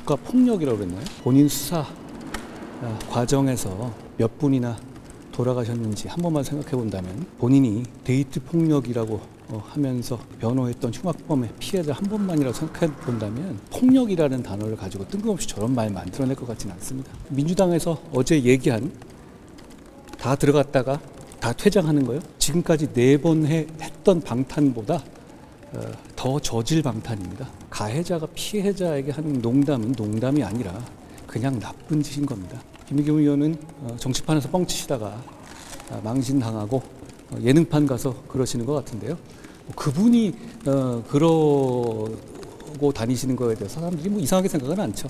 국가폭력이라고 그랬나요? 본인 수사 과정에서 몇 분이나 돌아가셨는지 한 번만 생각해 본다면, 본인이 데이트 폭력이라고 하면서 변호했던 흉악범의 피해자 한 번만이라고 생각해 본다면 폭력이라는 단어를 가지고 뜬금없이 저런 말 만들어낼 것 같지는 않습니다. 민주당에서 어제 얘기한 다 들어갔다가 다 퇴장하는 거요? 지금까지 4번 했던 방탄보다 더 저질 방탄입니다. 가해자가 피해자에게 하는 농담은 농담이 아니라 그냥 나쁜 짓인 겁니다. 김의겸 의원은 정치판에서 뻥치시다가 망신당하고 예능판 가서 그러시는 것 같은데요. 그분이 그러고 다니시는 거에 대해서 사람들이 뭐 이상하게 생각은 않죠.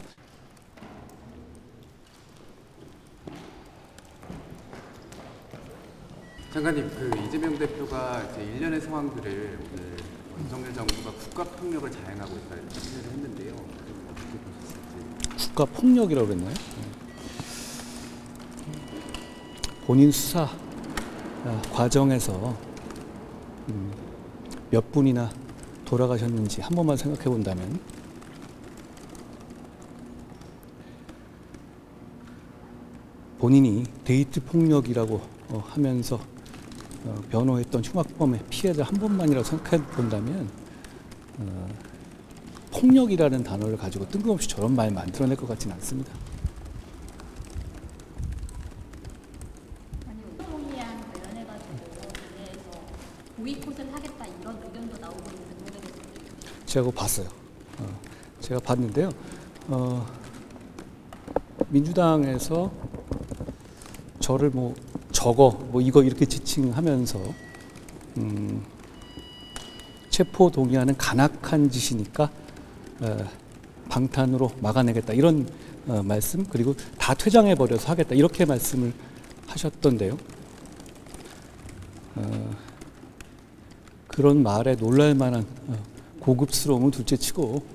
장관님, 이재명 대표가 이제 일련의 상황들을 오늘 윤석열 정부가 국가폭력을 자행하고 있다 이렇게 표현을 했는데요. 어떻게 보셨을지. 국가폭력이라고 그랬나요? 본인 수사 과정에서 몇 분이나 돌아가셨는지 한 번만 생각해 본다면, 본인이 데이트 폭력이라고 하면서 변호했던 흉악범의 피해자 한 번만이라고 생각해 본다면 폭력이라는 단어를 가지고 뜬금없이 저런 말 만들어낼 것 같지는 않습니다. 아니, 우병우랑 관련해가지고 당내에서 보이콧을 하겠다 이런 의견도 나오고 있는데 모르겠어요. 제가 그거 봤어요. 제가 봤는데요. 민주당에서 저를 이거 이렇게 지칭하면서 체포 동의안은 간악한 짓이니까 방탄으로 막아내겠다 이런 말씀, 그리고 다 퇴장해 버려서 하겠다 이렇게 말씀을 하셨던데요. 그런 말에 놀랄 만한 고급스러움은 둘째치고,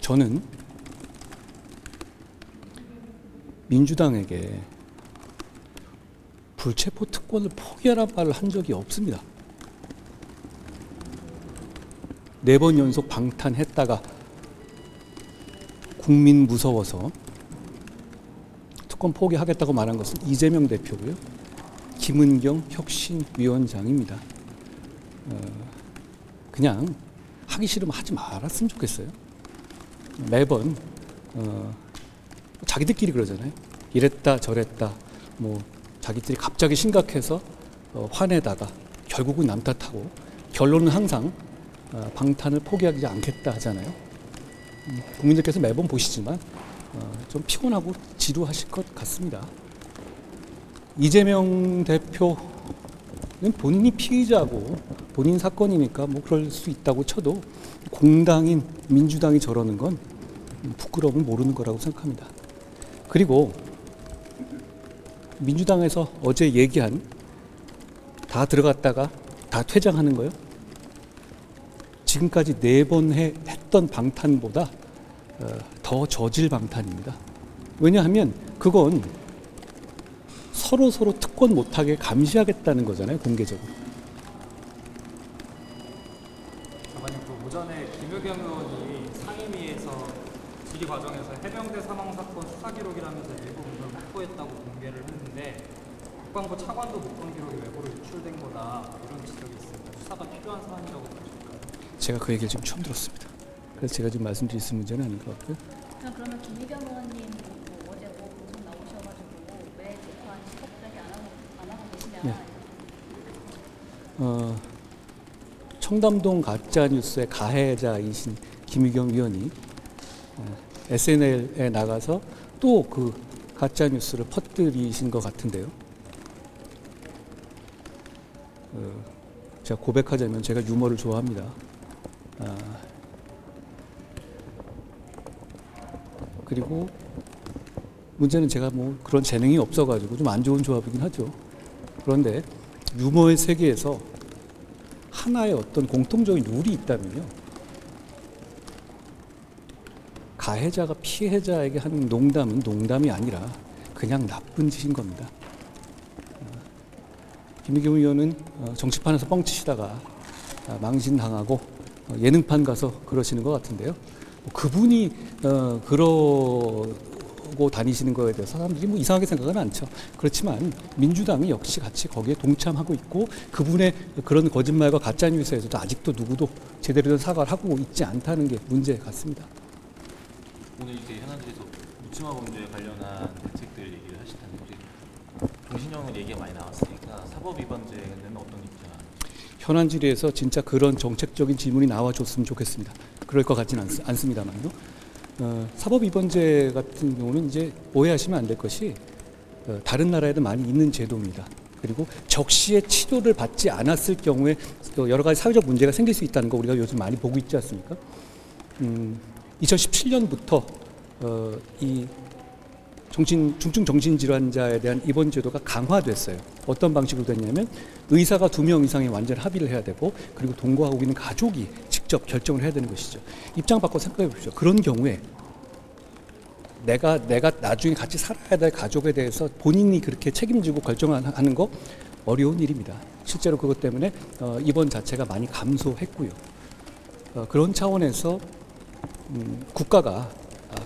저는 민주당에게 불체포 특권을 포기하라는 말을 한 적이 없습니다. 4번 연속 방탄했다가 국민 무서워서 특권 포기하겠다고 말한 것은 이재명 대표고요. 김은경 혁신위원장입니다. 그냥 하기 싫으면 하지 말았으면 좋겠어요. 매번 자기들끼리 그러잖아요. 이랬다 저랬다, 자기들이 갑자기 심각해서 화내다가 결국은 남 탓하고 결론은 항상 방탄을 포기하지 않겠다 하잖아요. 국민들께서 매번 보시지만 좀 피곤하고 지루하실 것 같습니다. 이재명 대표는 본인이 피의자고 본인 사건이니까 그럴 수 있다고 쳐도 공당인 민주당이 저러는 건 부끄러움을 모르는 거라고 생각합니다. 그리고 민주당에서 어제 얘기한 다 들어갔다가 다 퇴장하는 거요? 지금까지 4번 했던 방탄보다 더 저질 방탄입니다. 왜냐하면 그건 서로 특권 못하게 감시하겠다는 거잖아요, 공개적으로. 장관님, 오전에 김의겸 의원이 상임위에서 질의 과정에서 해병대 사망 사건 수사 기록이라면서 일부 부분을 확보했다고 공개를 했는데 국방부 차관도 못 본 기록이 외부로 유출된 거다 이런 지적이 있습니다. 수사가 필요한 사안이라고 보실까요? 제가 그 얘기를 지금 처음 들었습니다. 그래서 제가 지금 말씀드릴 수 있는 문제는 아닌 것 같고요. 그러면 김의겸 의원님 어제 방송 나오셔가지고 왜 재판 시급하게 안 하고 계시냐? 네. 청담동 가짜뉴스의 가해자이신 김의겸 의원이 SNL에 나가서 또 그 가짜뉴스를 퍼뜨리신 것 같은데요. 제가 고백하자면 제가 유머를 좋아합니다. 그리고 문제는 제가 그런 재능이 없어가지고 좀 안 좋은 조합이긴 하죠. 그런데 유머의 세계에서 하나의 어떤 공통적인 룰이 있다면요, 가해자가 피해자에게 하는 농담은 농담이 아니라 그냥 나쁜 짓인 겁니다. 김의겸 의원은 정치판에서 뻥치시다가 망신당하고 예능판 가서 그러시는 것 같은데요. 그분이 그러고 다니시는 거에 대해서 사람들이 뭐 이상하게 생각은 않죠. 그렇지만 민주당이 역시 같이 거기에 동참하고 있고 그분의 그런 거짓말과 가짜 뉴스에서도 아직도 누구도 제대로 된 사과를 하고 있지 않다는 게 문제 같습니다. 오늘 이제 현안실에서 묻지마 범죄에 관련한 대책들 얘기를 하시다는데 종신형을 얘기가 많이 나왔으니까 사법 위반죄는 어떤 입장? 현안 질의에서 진짜 그런 정책적인 질문이 나와줬으면 좋겠습니다. 그럴 것 같지는 않습니다만요. 사법 위반죄 같은 경우는 이제 오해하시면 안 될 것이 다른 나라에도 많이 있는 제도입니다. 그리고 적시에 치료를 받지 않았을 경우에 또 여러 가지 사회적 문제가 생길 수 있다는 거 우리가 요즘 많이 보고 있지 않습니까? 2017년부터 이 중증 정신질환자에 대한 입원 제도가 강화됐어요. 어떤 방식으로 됐냐면 의사가 2명 이상의 완전 합의를 해야 되고 그리고 동거하고 있는 가족이 직접 결정을 해야 되는 것이죠. 입장 바꿔 생각해 보십시오. 그런 경우에 내가 나중에 같이 살아야 될 가족에 대해서 본인이 그렇게 책임지고 결정하는 거 어려운 일입니다. 실제로 그것 때문에 입원 자체가 많이 감소했고요. 그런 차원에서 국가가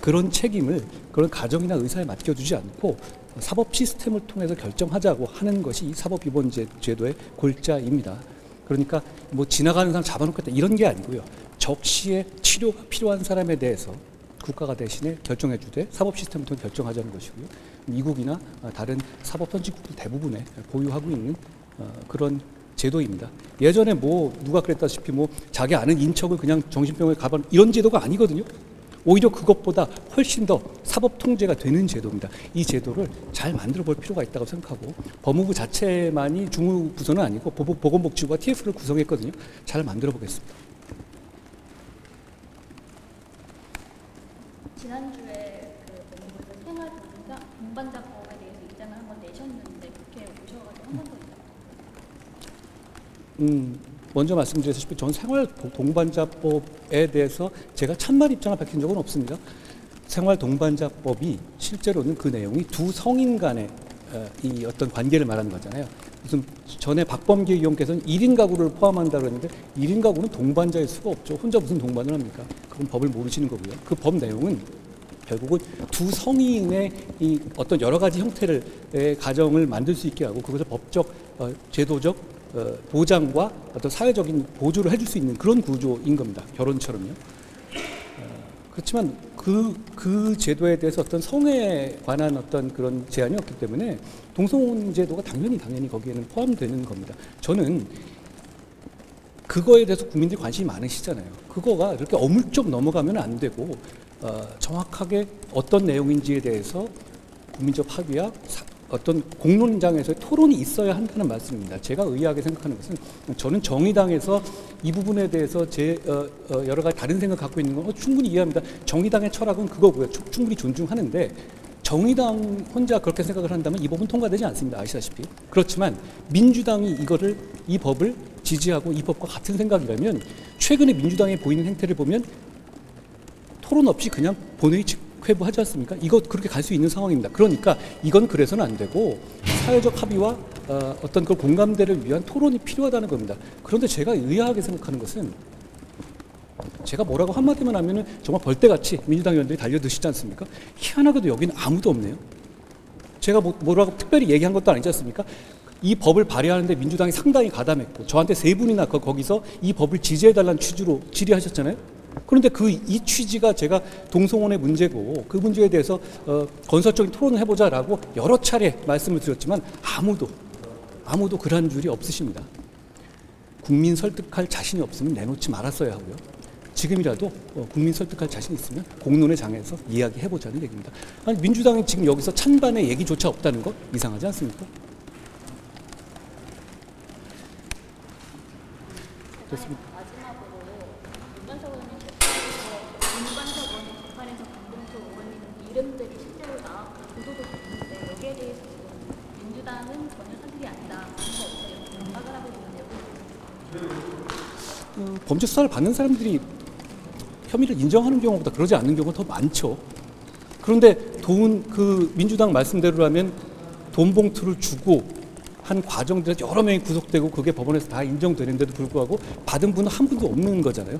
그런 책임을 그런 가정이나 의사에 맡겨주지 않고 사법 시스템을 통해서 결정하자고 하는 것이 이 사법위반죄 제도의 골자입니다. 그러니까 뭐 지나가는 사람 잡아놓겠다 이런 게 아니고요. 적시에 치료가 필요한 사람에 대해서 국가가 대신에 결정해 주되 사법 시스템을 통해 결정하자는 것이고요. 미국이나 다른 사법 선진국들 대부분에 보유하고 있는 그런 제도입니다. 예전에 뭐 누가 그랬다시피 뭐 자기 아는 인척을 그냥 정신병원에 가봐 이런 제도가 아니거든요. 오히려 그것보다 훨씬 더 사법 통제가 되는 제도입니다. 이 제도를 잘 만들어 볼 필요가 있다고 생각하고 법무부 자체만이 중후부서는 아니고 보건복지부가 TF를 구성했거든요. 잘 만들어 보겠습니다. 지난주에 그 법무부에서 생활 동반자법에 대해서 입장을 한번 내셨는데 국회에 오셔가지고 한 번 더 먼저 말씀드렸다시피 전 생활 동반자법에 대해서 제가 찬반 입장을 밝힌 적은 없습니다. 생활 동반자법이 실제로는 그 내용이 두 성인 간의 이 어떤 관계를 말하는 거잖아요. 무슨 전에 박범계 의원께서는 1인 가구를 포함한다 그러는데 1인 가구는 동반자일 수가 없죠. 혼자 무슨 동반을 합니까? 그건 법을 모르시는 거고요. 그 법 내용은 결국은 두 성인의 이 어떤 여러 가지 형태를 가정을 만들 수 있게 하고 그것을 법적, 제도적 보장과 어떤 사회적인 보조를 해줄 수 있는 그런 구조인 겁니다. 결혼처럼요. 그렇지만 그 제도에 대해서 어떤 성에 관한 어떤 그런 제한이 없기 때문에 동성혼 제도가 당연히 거기에는 포함되는 겁니다. 저는 그거에 대해서 국민들이 관심이 많으시잖아요. 그거가 이렇게 어물쩍 넘어가면 안 되고 정확하게 어떤 내용인지에 대해서 국민적 합의와 어떤 공론장에서의 토론이 있어야 한다는 말씀입니다. 제가 의아하게 생각하는 것은 저는 정의당에서 이 부분에 대해서 제 여러 가지 다른 생각 갖고 있는 건 충분히 이해합니다. 정의당의 철학은 그거고요. 충분히 존중하는데 정의당 혼자 그렇게 생각을 한다면 이 법은 통과되지 않습니다. 아시다시피. 그렇지만 민주당이 이 법을 지지하고 이 법과 같은 생각이라면 최근에 민주당이 보이는 행태를 보면 토론 없이 그냥 본회의 회부하지 않습니까? 이거 그렇게 갈 수 있는 상황입니다. 그러니까 이건 그래서는 안 되고 사회적 합의와 어떤 그 공감대를 위한 토론이 필요하다는 겁니다. 그런데 제가 의아하게 생각하는 것은 제가 뭐라고 한마디만 하면은 정말 벌떼같이 민주당 의원들이 달려드시지 않습니까? 희한하게도 여기는 아무도 없네요. 제가 뭐라고 특별히 얘기한 것도 아니지 않습니까? 이 법을 발의하는데 민주당이 상당히 가담했고 저한테 3분이나 거기서 이 법을 지지해달라는 취지로 질의하셨잖아요. 그런데 이 취지가 제가 동성혼의 문제고 그 문제에 대해서 건설적인 토론을 해보자라고 여러 차례 말씀을 드렸지만 아무도 그러한 줄이 없으십니다. 국민 설득할 자신이 없으면 내놓지 말았어야 하고요. 지금이라도 국민 설득할 자신이 있으면 공론의 장에서 이야기해보자는 얘기입니다. 아니 민주당이 지금 여기서 찬반의 얘기조차 없다는 거 이상하지 않습니까? 됐습니다. 문관석 의원님 재판에서 강동표 의원님 이름들이 실제로 나왔고 보도도 됐는데 여기에 대해서 지금 민주당은 전혀 사실이 아니다. 그거 없어요. 파악을 하고 있는데요. 범죄 수사를 받는 사람들이 혐의를 인정하는 경우보다 그러지 않는 경우가 더 많죠. 그런데 그 민주당 말씀대로라면 돈 봉투를 주고 한 과정들에서 여러 명이 구속되고 그게 법원에서 다 인정되는데도 불구하고 받은 분은 한 분도 없는 거잖아요.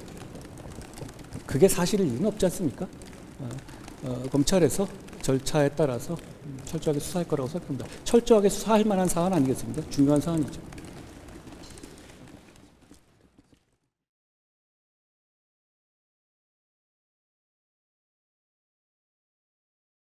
그게 사실일 리는 없지 않습니까? 검찰에서 절차에 따라서 철저하게 수사할 거라고 생각합니다. 철저하게 수사할 만한 사안 아니겠습니까? 중요한 사안이죠.